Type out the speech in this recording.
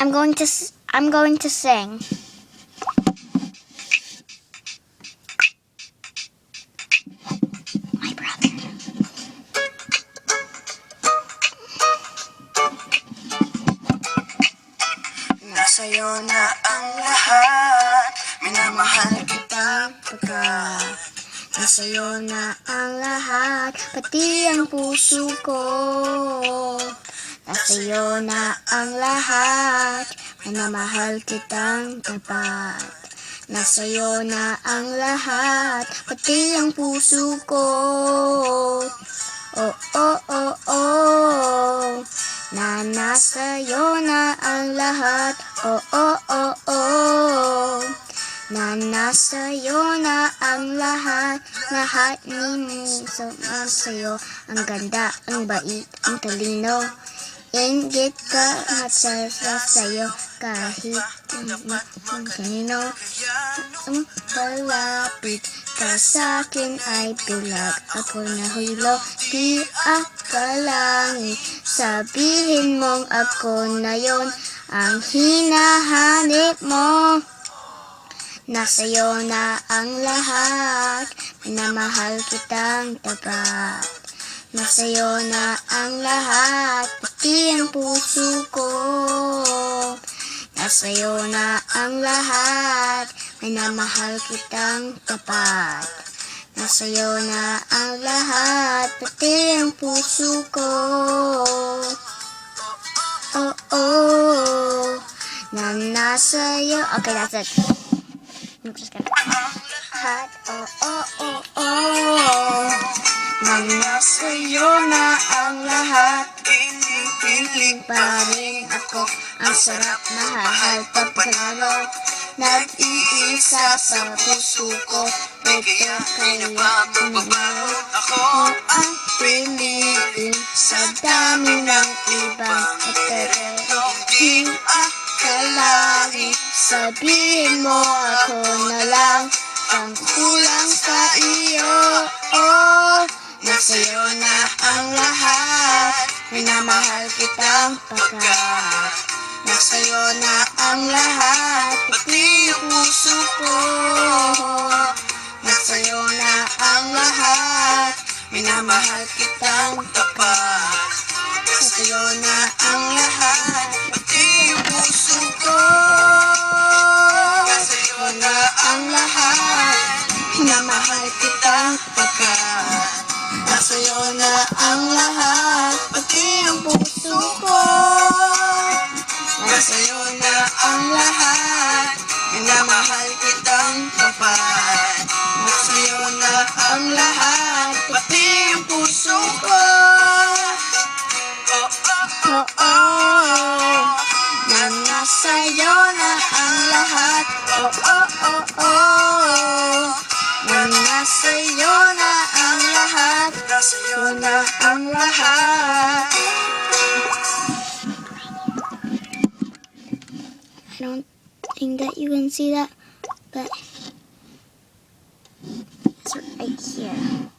I'm going to sing. My brother. Nasa'yo na ang lahat, minamahal kitang pagkat. Nasa'yo na ang lahat, pati ang puso ko. Nasa'yo na ang lahat, minamahal kitang tapat. Nasa'yo na ang lahat, pati ang puso ko. Oh, oh, oh, oh. Na nasa'yo na ang lahat. Oh, oh, oh, oh. Na nasa'yo na ang lahat. Lahat ni Miso sa'yo. Ang ganda, ang bait, ang talino. Inggit ka at sa'yo. Kahit kanino. Palapit ka sa'kin ay bilag. Ako nahilo, di akalangit. Sabihin mong ako na yon ang hinahanip mo. Nasa'yo na ang lahat, minamahal kitang tapat. Nasa'yo na ang lahat, pati ang puso ko. Nasa'yo na ang lahat, minamahal kitang tapat. Nasa'yo na ang lahat, pati ang puso ko. Oh, oh, na nasa'yo. Okay, that's it. I'm just gonna lahat, oh, oh, oh, oh. Na nasa'yo na ang lahat. Piling pa rin ako. Ang sarap mahal pagkagalo. Nag-iisa sa puso ko. Ito kayo umalo. Ako Ang piliin sa dami ng ibang eterno. di Kalangit, sabihin mo ako na lang ang kulang sa iyo. Oh, nasa'yo na ang lahat, minamahal kitang pagkat. Nasa'yo na ang lahat, pati ang puso ko. Nasa'yo na ang lahat, minamahal kitang tapat. Nasa'yo na ang lahat, Pati yung puso ko. Nasa'yo na ang lahat, minamahal kitang pagkat. Nasa'yo na ang lahat, pati ang puso ko. Nasa'yo na ang lahat, minamahal kitang tapat. Nasa'yo na Ang lahat, pati yung puso ko. Oh, oh, oo, oh, na nasa'yo na ang lahat. Oh, oh, oh, oh, na nasa'yo na ang lahat. Nasa'yo Nasa'yo na ang lahat. I don't think that you can see that, but it's right here.